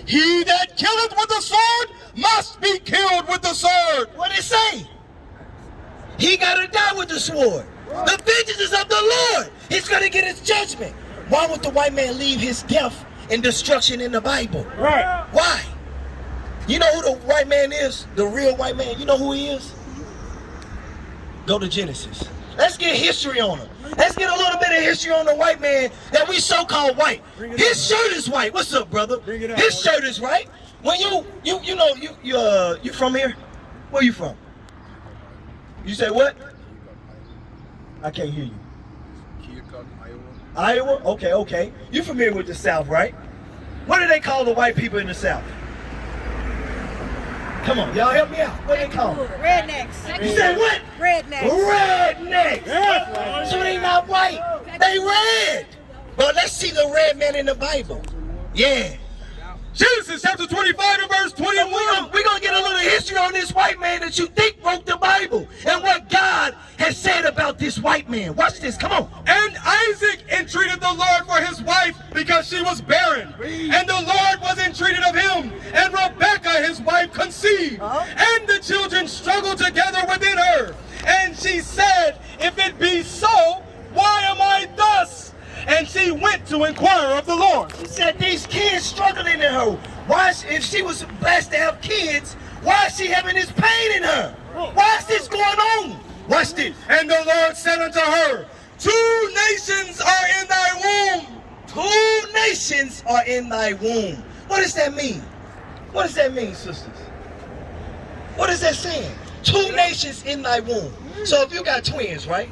he that killeth with the sword must be killed with the sword. What did it say? He got to die with the sword. The vengeance is of the Lord. He's going to get his judgment. Why would the white man leave his death and destruction in the Bible? Right. Why? You know who the white man is? The real white man. You know who he is? Go to Genesis. Let's get history on him. Let's get a little bit of history on the white man that we so-called white. His shirt is white. What's up, brother? His shirt is white. When you from here? Where you from? You say what? I can't hear you. Iowa? Okay. You familiar with the South, right? What do they call the white people in the South? Come on, y'all help me out. What do they call them? Rednecks. You said what? Rednecks. Rednecks. So they not white. They red. But let's see the red man in the Bible. Yeah. Genesis chapter 25 and verse 21. We're going to get a little history on this white man that you think wrote the Bible and what God has said about this white man. Watch this. Come on. And Isaac entreated the Lord for his wife because she was barren. And the Lord was entreated of him. And Rebekah, his wife, conceived. And the children struggled together within her. And she said, if it be so, why am I thus? And she went to inquire of the Lord. She said these kids struggling in her. Why, if she was blessed to have kids, why is she having this pain in her? Why is this going on? Watch this. And the Lord said unto her, 2 nations are in thy womb. 2 nations are in thy womb. What does that mean? What does that mean, sisters? What is that saying? 2 nations in thy womb. So if you got twins, right?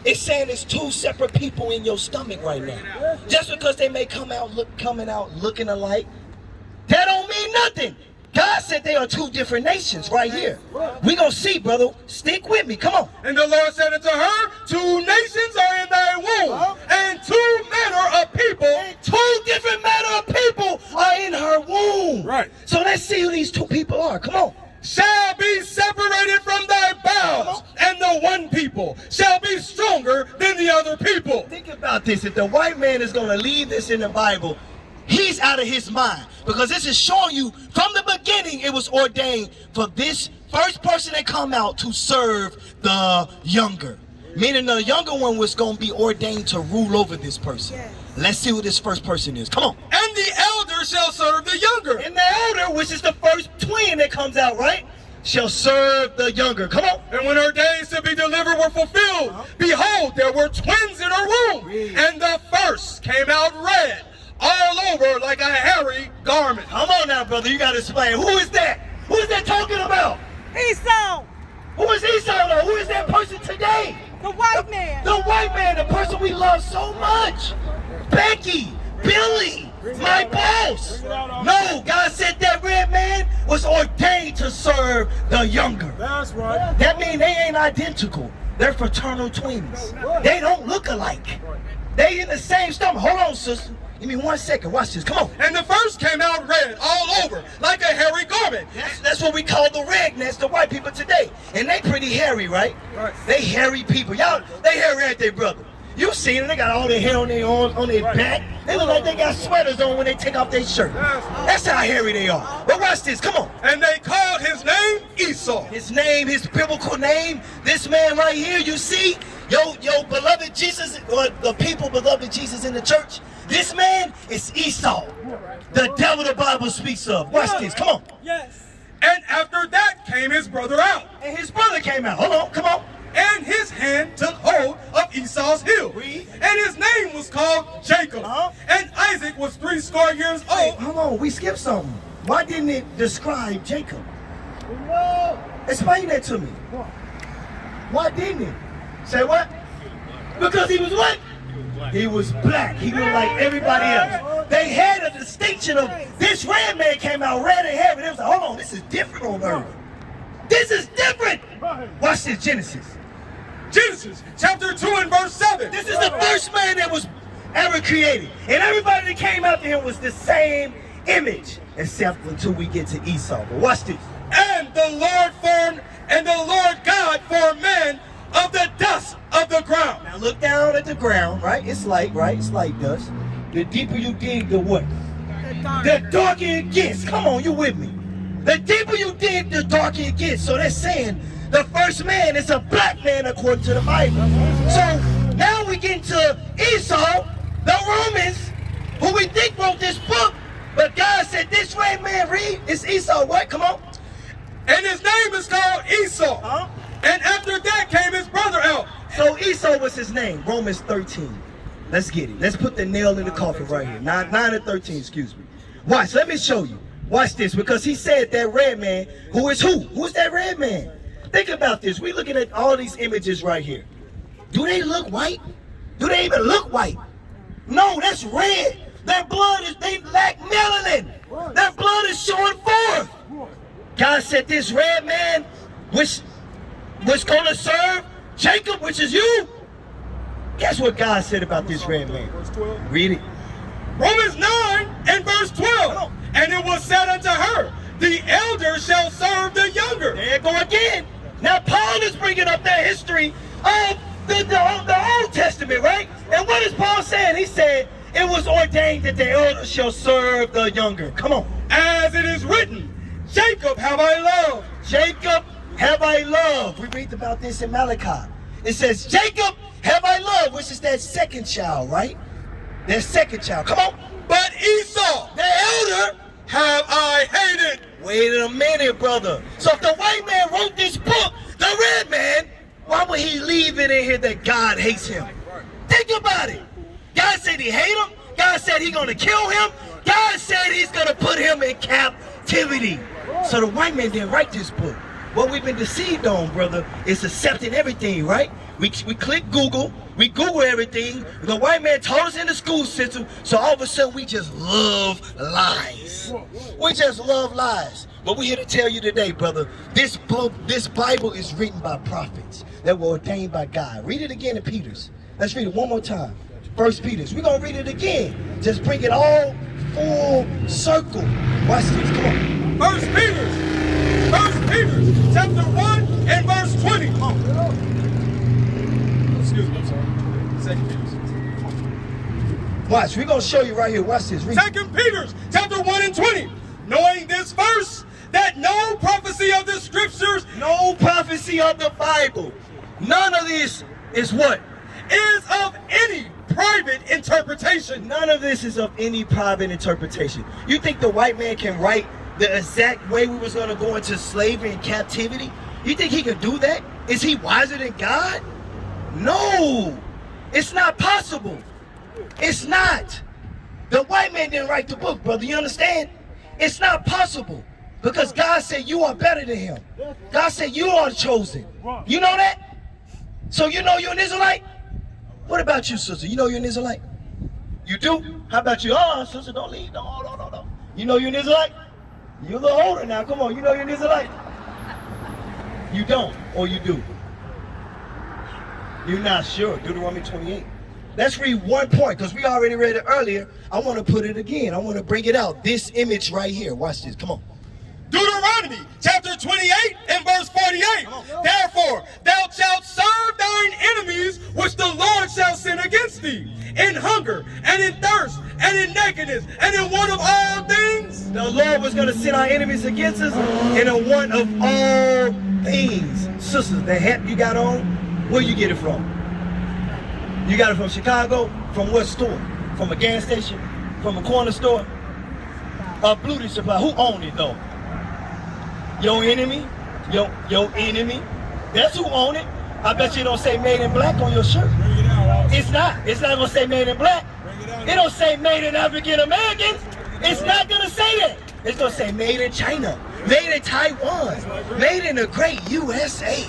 It's saying it's 2 separate people in your stomach right now. Just because they may coming out looking alike, that don't mean nothing. God said they are 2 different nations right here. We gonna see, brother. Stick with me. Come on. And the Lord said unto her, 2 nations are in thy womb, and 2 manner of people. 2 different manner of people are in her womb. Right. So let's see who these 2 people are. Come on. Shall be separated from thy bowels, and the one people shall be stronger than the other people. Think about this. If the white man is going to leave this in the Bible, he's out of his mind. Because this is showing you from the beginning it was ordained for this first person that come out to serve the younger. Meaning the younger one was going to be ordained to rule over this person. Yes. Let's see who this first person is. Come on. And the elder shall serve the younger. And the elder, which is the first twin that comes out, right, shall serve the younger. Come on. And when her days to be delivered were fulfilled, behold, there were twins in her womb. And the first came out red, all over like a hairy garment. Come on now, brother. You got to explain. Who is that? Who is that talking about? Esau. Who is Esau, though? Who is that person today? The white man. The white man, the person we love so much. Becky, Billy, my boss. No, God said that red man was ordained to serve the younger. That's right. That means they ain't identical. They're fraternal twins. They don't look alike. They in the same stomach. Hold on, sister. Give me 1 second. Watch this. Come on. And the first came out red all over like a hairy garment. That's what we call the rednecks, the white people today. And they pretty hairy, right? They hairy people. Y'all, they hairy at their brother. You seen them, they got all their hair on their arms, on their back. They look like they got sweaters on when they take off their shirt. That's how hairy they are. But watch this, come on. And they called his name Esau. His name, his biblical name, this man right here, you see, your beloved Jesus, or the people beloved Jesus in the church, this man is Esau, the devil the Bible speaks of. Watch this, come on. Yes. And after that came his brother out. And his brother came out. Hold on, come on. And his hand took hold of Esau's heel. And his name was called Jacob. And Isaac was 80 years old. Hey, hold on, we skipped something. Why didn't it describe Jacob? Explain that to me. Why didn't it? Say what? Because he was what? He was black. He looked like everybody else. They had a distinction of this red man came out red and hairy. They was like, hold on, this is different on earth. This is different. Watch this, Genesis. Genesis chapter 2 and verse 7. This is the first man that was ever created. And everybody that came after him was the same image, except until we get to Esau. But watch this. And the Lord God formed man of the dust of the ground. Now look down at the ground, right? It's like, right? It's like dust. The deeper you dig, the what? The the darker it gets. Come on, you with me? The deeper you dig, the darker it gets. So they're saying the first man is a black man according to the Bible. So now we get into Esau, the Romans, who we think wrote this book, but God said this red man, read, it's Esau, what? Come on. And his name is called Esau. And after that came his brother out. So Esau was his name, Romans 13. Let's get it. Let's put the nail in the coffin right here. 9 and 13, excuse me. Watch, let me show you. Watch this, because he said that red man, who is who? Who's that red man? Think about this. We're looking at all these images right here. Do they look white? Do they even look white? No, that's red. Their blood is, they lack melanin. Their blood is showing forth. God said this red man, which was going to serve Jacob, which is you. Guess what God said about this red man? Read it. Romans 9 and verse 12. And it was said unto her, the elder shall serve the younger. There you go again. Now Paul is bringing up that history of the Old Testament, right? And what is Paul saying? He said, it was ordained that the elder shall serve the younger. Come on. As it is written, Jacob have I loved. Jacob have I loved. We read about this in Malachi. It says, Jacob have I loved, which is that second child, right? That second child. Come on. But Esau, The elder have I hated. Wait a minute, brother. So if the white man wrote this book, the red man, why would he leave it in here that God hates him? Think about it. God said he hate him. God said he's going to kill him. God said he's going to put him in captivity. So the white man didn't write this book. What we've been deceived on, brother, is accepting everything, right? We click Google. We Google everything. The white man taught us in the school system, so all of a sudden we just love lies. We just love lies. But we're here to tell you today, brother, this book, this Bible is written by prophets that were ordained by God. Read it again in Peter's. Let's read it one more time. First Peter's. We're going to read it again. Just bring it all full circle. Watch this. Come on. First Peter, chapter 1 and verse 20. Excuse me, I'm sorry. Second Peter's. Watch, we're going to show you right here. Watch this. Read. Second Peter, chapter 1 and 20. Knowing this verse, that no prophecy of the scriptures, No prophecy of the Bible. None of this is what? is of any private interpretation. None of this is of any private interpretation. You think the white man can write the exact way we was going to go into slavery and captivity? You think he could do that? Is he wiser than God? No. It's not possible. It's not. The white man didn't write the book, brother. You understand? It's not possible. Because God said you are better than him. God said you are chosen. You know that? So you know you're an Israelite? What about you, sister? You know you're an Israelite? You do? How about you? Oh, sister, don't leave. No. You know you're an Israelite? You're a little older now. Come on, you know you're an Israelite? You don't, or you do? You're not sure. Deuteronomy 28. Let's read one point, because we already read it earlier. I want to put it again. I want to bring it out. This image right here. Watch this. Come on. Deuteronomy chapter 28 and verse 48. Therefore, thou shalt serve thine enemies, which the Lord shall send against thee, in hunger, and in thirst, and in nakedness, and in want of all things. The Lord was going to send our enemies against us in a want of all things. Sisters, the hat you got on, where you get it from? You got it from Chicago? From what store? From a gas station? From a corner store? A beauty supply. Who owned it though? Your enemy? Your enemy? That's who own it. I bet you don't say made in black on your shirt. It's not. It's not gonna say made in black. It don't say made in African Americans. It's not gonna say that. It's gonna say made in China, made in Taiwan, made in the great USA.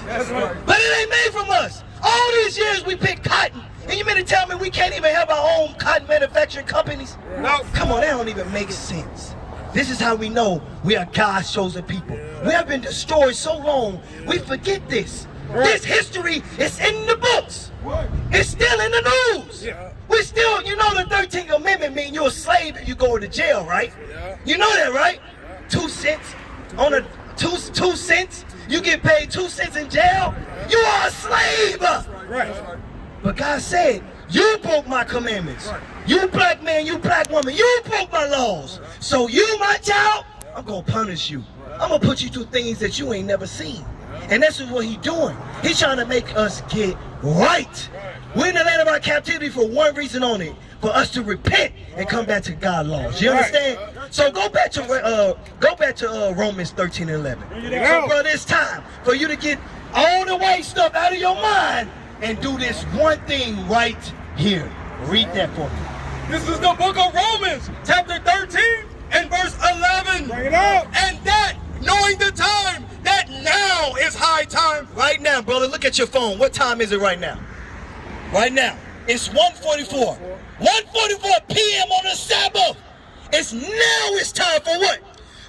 But it ain't made from us. All these years we picked cotton, and you mean to tell me we can't even have our own cotton manufacturing companies? No. Come on, that don't even make sense. This is how we know we are God's chosen people. We have been destroyed so long, we forget this. This history is in the books. It's still in the news. We still, you know the 13th Amendment means you're a slave and you go to jail, right? You know that, right? 2 cents on a 2 cents. You get paid 2 cents in jail. You are a slave. But God said, you broke my commandments. You black man, you black woman, you broke my laws. So you, my child, I'm gonna punish you. I'm gonna put you through things that you ain't never seen. And that's what he's doing. He's trying to make us get right. We're in the land of our captivity for one reason only, for us to repent and come back to God's laws. You understand? So go back to Romans 13 and 11. So brother, it's time for you to get all the white stuff out of your mind and do this one thing right here. Read that for me. This is the book of Romans, chapter 13 and verse 11. Bring it out. And that, knowing the time, that now is high time. Right now, brother, look at your phone. What time is it right now? Right now. It's 1:44. 1:44 p.m. on the Sabbath. It's time for what?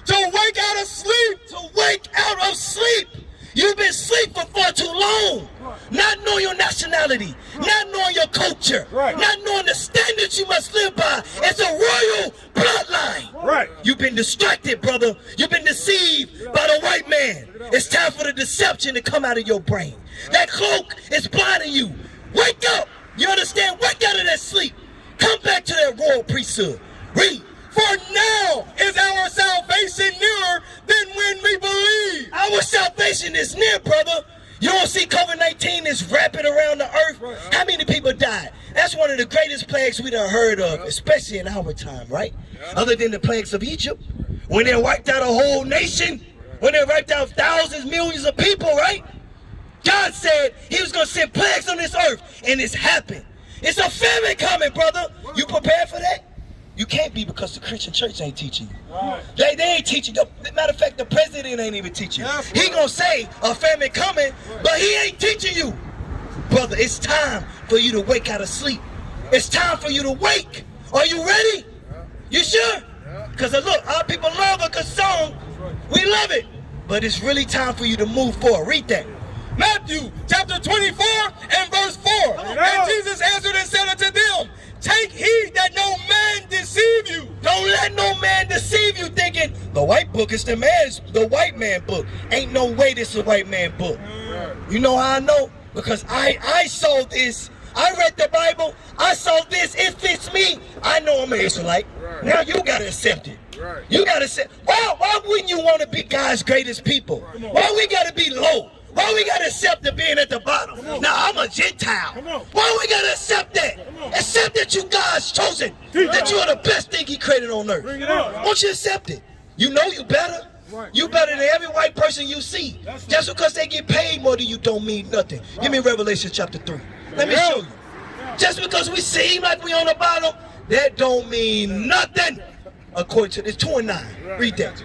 To wake out of sleep. To wake out of sleep. You've been asleep for far too long. Not knowing your nationality, not knowing your culture, not knowing the standards you must live by. It's a royal bloodline. Right. You've been distracted, brother. You've been deceived by the white man. It's time for the deception to come out of your brain. That cloak is blinding you. Wake up. You understand? Wake out of that sleep. Come back to that royal priesthood. Read. For now is our salvation nearer than when we believe. Our salvation is near, brother. You don't see COVID-19 is wrapping around the earth? How many people died? That's one of the greatest plagues we done heard of, especially in our time, right? Other than the plagues of Egypt, when they wiped out a whole nation, when they wiped out thousands, millions of people, right? God said he was going to send plagues on this earth, and it's happened. It's a famine coming, brother. You prepared for that? You can't be, because the Christian church ain't teaching you. They ain't teaching you. Matter of fact, the president ain't even teaching you. He gonna say a famine coming, but he ain't teaching you. Brother, it's time for you to wake out of sleep. It's time for you to wake. Are you ready? You sure? Because look, our people love a good song. We love it. But it's really time for you to move forward. Read that. Matthew chapter 24 and verse 4. And Jesus answered and said unto them, take heed that no man deceive you. Don't let no man deceive you thinking the white book is the white man book. Ain't no way this is a white man book. You know how I know? Because I saw this. I read the Bible. I saw this. It fits me. I know I'm an Israelite. Now you gotta accept it. You gotta say, why wouldn't you want to be God's greatest people? Why we gotta be low? Why we gotta accept the being at the bottom? Now I'm a Gentile. Why we gotta accept that? Accept that you God's chosen. That you are the best thing he created on earth. Won't you accept it? You know you better. You better than every white person you see. Just because they get paid more than you don't mean nothing. Give me Revelation chapter 3. Let me show you. Just because we seem like we on the bottom, that don't mean nothing. According to this 2 and 9. Read that.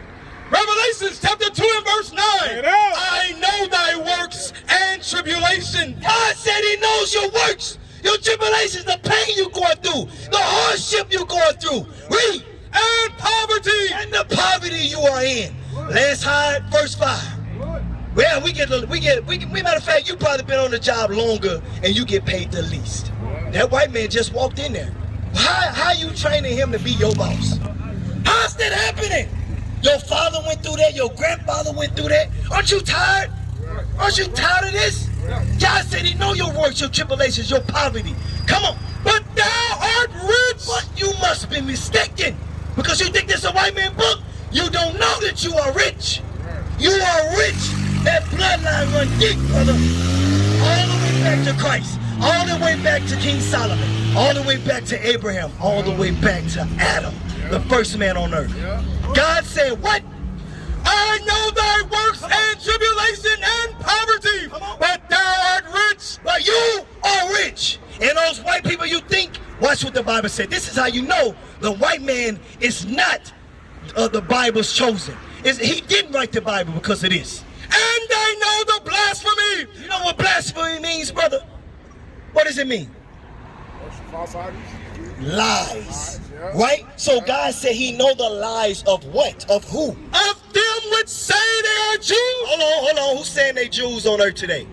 Revelation chapter 2 and verse 9. I know thy works and tribulation. God said he knows your works, your tribulations, the pain you're going through, the hardship you're going through. Read. And poverty. And the poverty you are in. Let's hide verse 5. Well, matter of fact, you probably been on the job longer and you get paid the least. That white man just walked in there. How you training him to be your boss? How's that happening? Your father went through that, your grandfather went through that. Aren't you tired? Aren't you tired of this? God said he know your works, your tribulations, your poverty. Come on. But thou art rich. But you must be mistaken. Because you think this is a white man book, you don't know that you are rich. You are rich. That bloodline run deep, brother. All the way back to Christ. All the way back to King Solomon. All the way back to Abraham. All the way back to Adam, the first man on earth. God said, what? I know thy works and tribulation and poverty, but thou art rich. But you are rich. And those white people you think, watch what the Bible said. This is how you know the white man is not the Bible's chosen. He didn't write the Bible because of this. And I know the blasphemy. You know what blasphemy means, brother? What does it mean? Lies. Right? So God said he know the lies of what? Of who? Of them which say they are Jews. Hold on. Who's saying they Jews on earth today?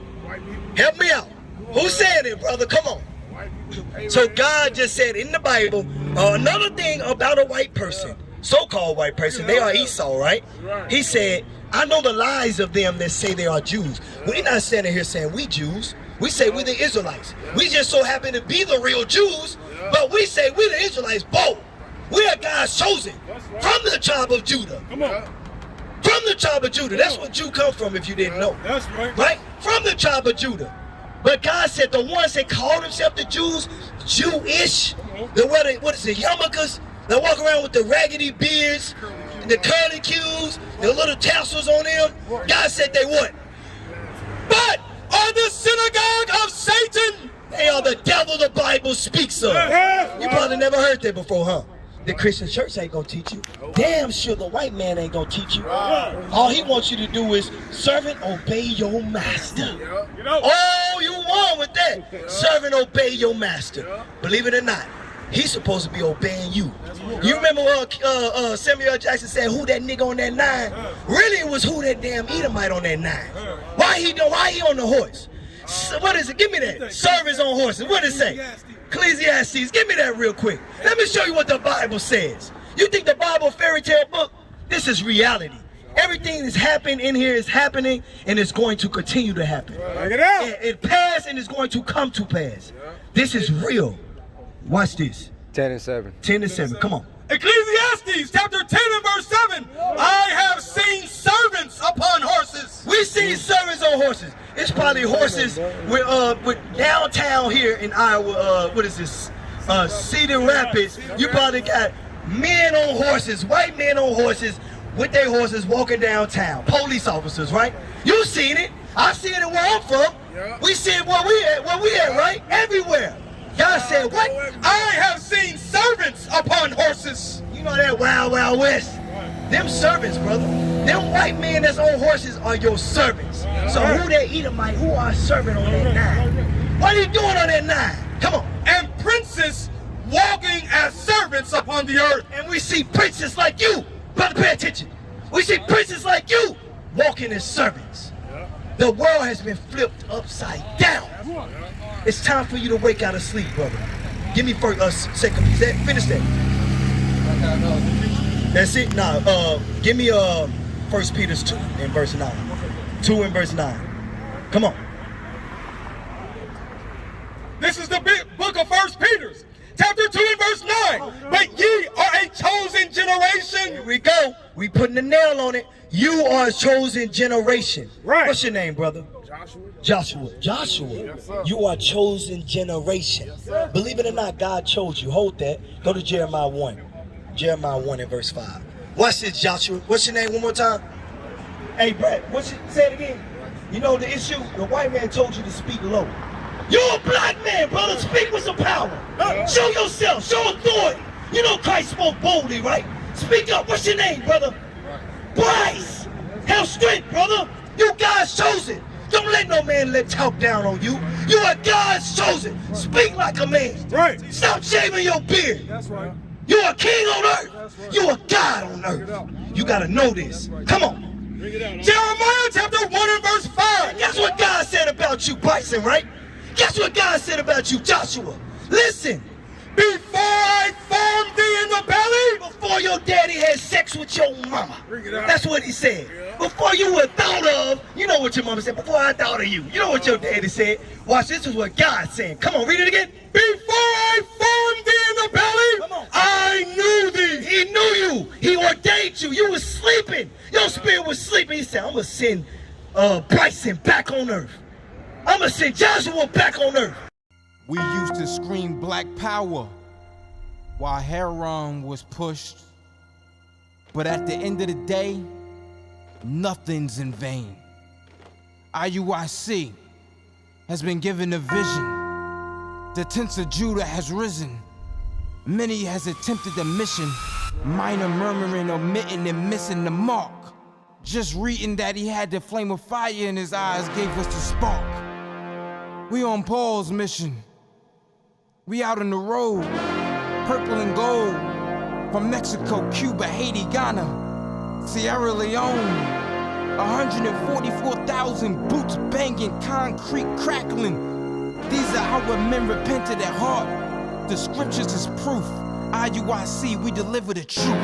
Help me out. Who's saying it, brother? Come on. So God just said in the Bible, another thing about a white person, so-called white person, they are Esau, right? He said, I know the lies of them that say they are Jews. We're not standing here saying we Jews. We say we the Israelites. We just so happen to be the real Jews, But we say we the Israelites bold. We are God's chosen from the tribe of Judah. Come on. From the tribe of Judah. That's where Jew come from if you didn't know. That's right. Right? From the tribe of Judah. But God said the ones that call themselves the Jews, Jewish, what is it, yarmulkes, that walk around with the raggedy beards, the curly cues, the little tassels on them. God said they what? But are the synagogue of Satan. They are the devil the Bible speaks of. You probably never heard that before, huh? The Christian church ain't gonna teach you. Damn sure the white man ain't gonna teach you. All he wants you to do is, servant, obey your master. Oh, you won with that. Servant, obey your master. Believe it or not, he's supposed to be obeying you. You remember Samuel Jackson said, who that nigga on that 9? Really, it was who that damn Edomite on that 9. Why he on the horse? What is it? Give me that. Servants on horses. What does it say? Ecclesiastes. Give me that real quick. Let me show you what the Bible says. You think the Bible a fairy tale book? This is reality. Everything that's happened in here is happening, and it's going to continue to happen. It passed, and it's going to come to pass. This is real. Watch this. 10 and 7. 10 and 7. Come on. Ecclesiastes chapter 10 and verse 7. I have seen servants upon horses. We see servants on horses. It's probably horses with downtown here in Iowa. What is this? Cedar Rapids. You probably got men on horses, white men on horses, with their horses walking downtown. Police officers, right? You seen it. I seen it where I'm from. We see it where we at, right? Everywhere. God said what? I have seen servants upon horses. You know that Wild Wild West? Them servants, brother. Them white men that's on horses are your servants. So who that Edomite, who are serving on that 9? What are you doing on that 9? Come on. And princes walking as servants upon the earth. And we see princes like you. Brother, pay attention. We see princes like you walking as servants. The world has been flipped upside down. It's time for you to wake out of sleep, brother. Give me first, second piece. Finish that. That's it. Nah, give me 1 Peter 2 and verse 9. 2 and verse 9. Come on. This is the book of 1 Peter, chapter 2 and verse 9. But ye are a chosen generation. Here we go. We putting the nail on it. You are a chosen generation. Right. What's your name, brother? Joshua. Yes, You are a chosen generation. Believe it or not, God chose you. Hold that. Go to Jeremiah 1. Jeremiah 1 and verse 5. Watch this, Joshua. What's your name one more time? Hey, Brett, say it again. You know the issue? The white man told you to speak low. You're a black man, brother. Speak with some power. Show yourself. Show authority. You know Christ spoke boldly, right? Speak up. What's your name, brother? Bryce. Have strength, brother. You God's chosen. Don't let no man talk down on you. You are God's chosen. Speak like a man. Right. Stop shaving your beard. That's right. You are king on earth. You are God on earth. You got to know this. Come on. Jeremiah chapter 1 and verse 5. Guess what God said about you, Bryson, right? Guess what God said about you, Joshua? Listen. Before I formed thee in the belly. Before your daddy had sex with your mama. That's what he said. Before you were thought of, you know what your mama said. Before I thought of you. You know what your daddy said. Watch, this is what God said. Come on, read it again. Before I formed thee in the belly, I knew thee. He knew you. He ordained you. You were sleeping. Your spirit was sleeping. He said, I'm going to send Bryson back on earth. I'm going to send Joshua back on earth. We used to scream black power while heroin was pushed. But at the end of the day, nothing's in vain. IUIC has been given a vision. The tents of Judah has risen. Many has attempted the mission. Minor murmuring, omitting, and missing the mark. Just reading that he had the flame of fire in his eyes gave us the spark. We on Paul's mission. We out on the road, purple and gold. From Mexico, Cuba, Haiti, Ghana, Sierra Leone. 144,000 boots banging, concrete crackling. These are our men repented at heart. The scriptures is proof. IUIC, we deliver the truth.